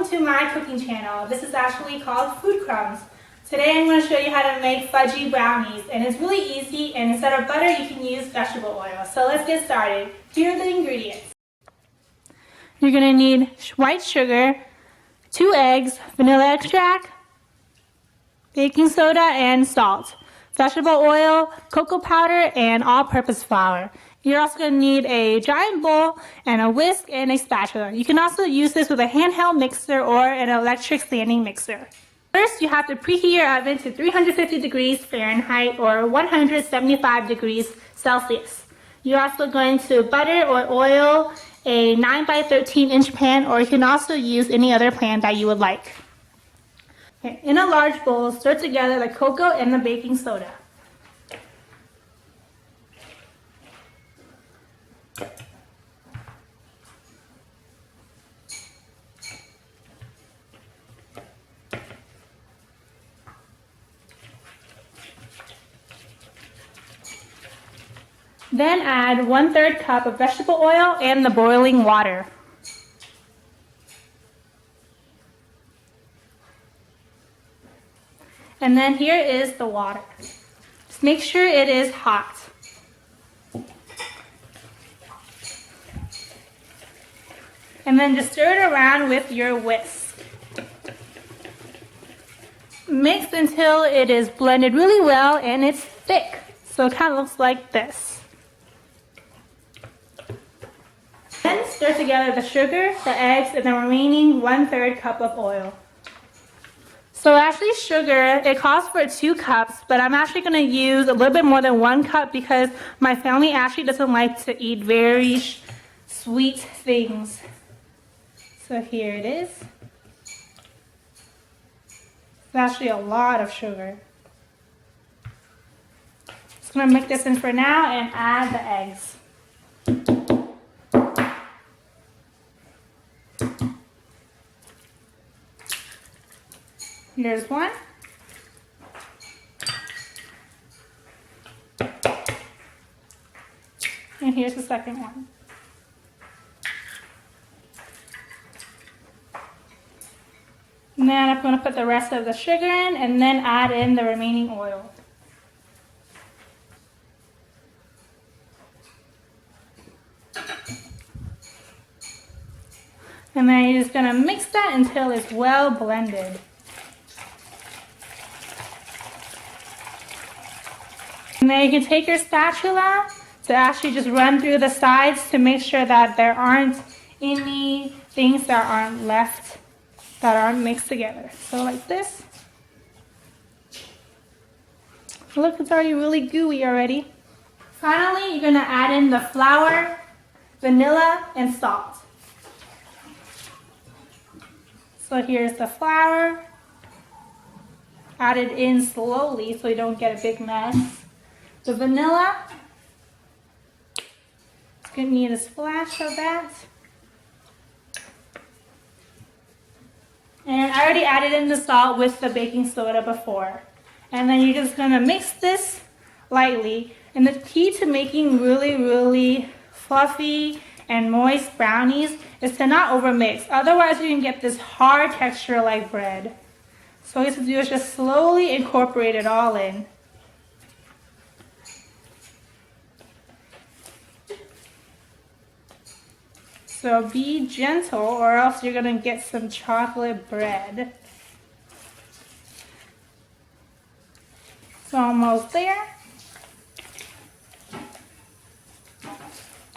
welcome to my cooking channel. This is actually called Food Crumbs. Today I'm going to show you how to make fudgy brownies, and it's really easy, and instead of butter you can use vegetable oil. So let's get started. Here are the ingredients. You're going to need white sugar, 2 eggs, vanilla extract, baking soda, and salt, vegetable oil, cocoa powder, and all-purpose flour. You're also going to need a giant bowl and a whisk and a spatula. You can also use this with a handheld mixer or an electric standing mixer. First, you have to preheat your oven to 350 degrees Fahrenheit or 175 degrees Celsius. You're also going to butter or oil a 9 by 13 inch pan, or you can also use any other pan that you would like. Okay. In a large bowl, stir together the cocoa and the baking soda. Then add 1/3 cup of vegetable oil and the boiling water. And then here is the water. Just make sure it is hot. And then just stir it around with your whisk. Mix until it is blended really well and it's thick. So it kind of looks like this. Then stir together the sugar, the eggs, and the remaining 1/3 cup of oil. So actually sugar, it calls for 2 cups, but I'm actually going to use a little bit more than 1 cup because my family actually doesn't like to eat very sweet things. So here it is. It's actually a lot of sugar. Just going to mix this in for now and add the eggs. Here's one. And here's the second one. And then I'm going to put the rest of the sugar in and then add in the remaining oil. And then you're just going to mix that until it's well blended. And then you can take your spatula to actually just run through the sides to make sure that there aren't any things that aren't left, that aren't mixed together. So like this. Look, it's already really gooey already. Finally, you're going to add in the flour, vanilla, and salt. So here's the flour. Add it in slowly so you don't get a big mess. The vanilla, it's going to need a splash of that. And I already added in the salt with the baking soda before. And then you're just going to mix this lightly. And the key to making really fluffy and moist brownies is to not overmix. Otherwise you can get this hard texture like bread. So what you have to do is just slowly incorporate it all in. So be gentle or else you're going to get some chocolate bread. It's almost there.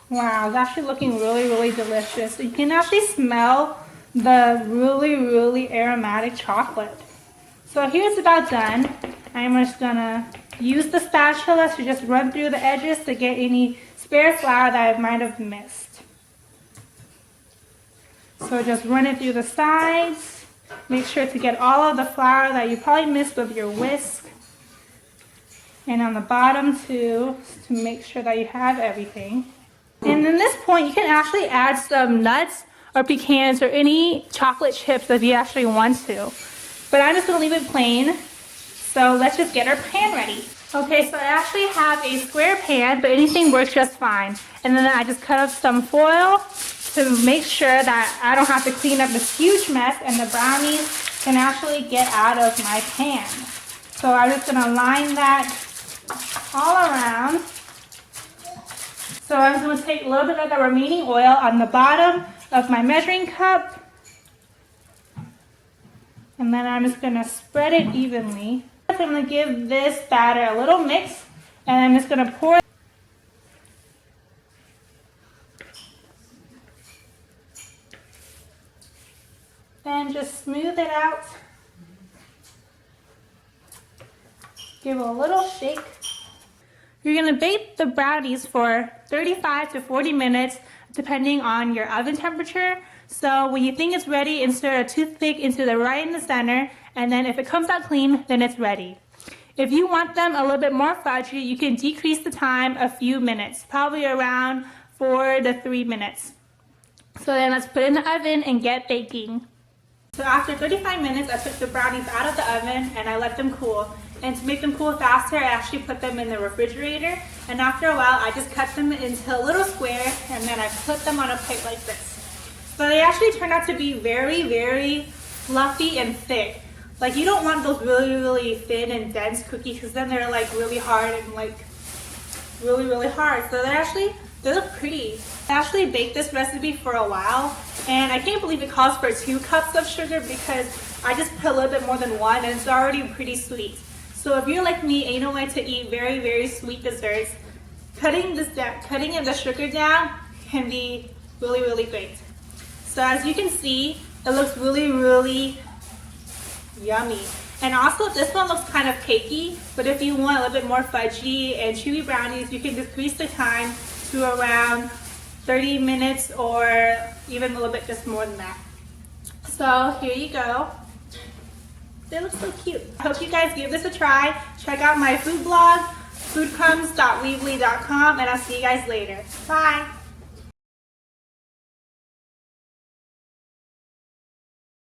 Wow, it's actually looking really delicious. You can actually smell the really aromatic chocolate. So here's about done. I'm just going to use the spatula to just run through the edges to get any spare flour that I might have missed. So just run it through the sides. Make sure to get all of the flour that you probably missed with your whisk. And on the bottom too, to make sure that you have everything. And in this point, you can actually add some nuts or pecans or any chocolate chips if you actually want to. But I'm just going to leave it plain. So let's just get our pan ready. Okay, so I actually have a square pan, but anything works just fine. And then I just cut up some foil to make sure that I don't have to clean up this huge mess and the brownies can actually get out of my pan. So I'm just going to line that all around. So I'm going to take a little bit of the remaining oil on the bottom of my measuring cup. And then I'm just going to spread it evenly. I'm going to give this batter a little mix. And I'm just going to pour. And just smooth it out. Give it a little shake. You're going to bake the brownies for 35 to 40 minutes depending on your oven temperature. So when you think it's ready, insert a toothpick into the right in the center, and then if it comes out clean, then it's ready. If you want them a little bit more fudgy, you can decrease the time a few minutes, probably around 4 to 3 minutes. So then let's put it in the oven and get baking. So after 35 minutes, I took the brownies out of the oven and I let them cool. And to make them cool faster, I actually put them in the refrigerator. And after a while, I just cut them into little squares and then I put them on a plate like this. So they actually turned out to be very, very fluffy and thick. Like you don't want those really, really thin and dense cookies because then they're like really hard and like really, really hard. So they look pretty. I actually baked this recipe for a while and I can't believe it calls for 2 cups of sugar because I just put a little bit more than 1 and it's already pretty sweet. So if you're like me and you don't like to eat very, very sweet desserts, cutting the sugar down can be really, really great. So as you can see, it looks really, really yummy. And also this one looks kind of cakey, but if you want a little bit more fudgy and chewy brownies, you can decrease the time to around 30 minutes or even a little bit just more than that. So here you go. They look so cute. I hope you guys give this a try. Check out my food blog, foodcrumbs.weebly.com, and I'll see you guys later. Bye.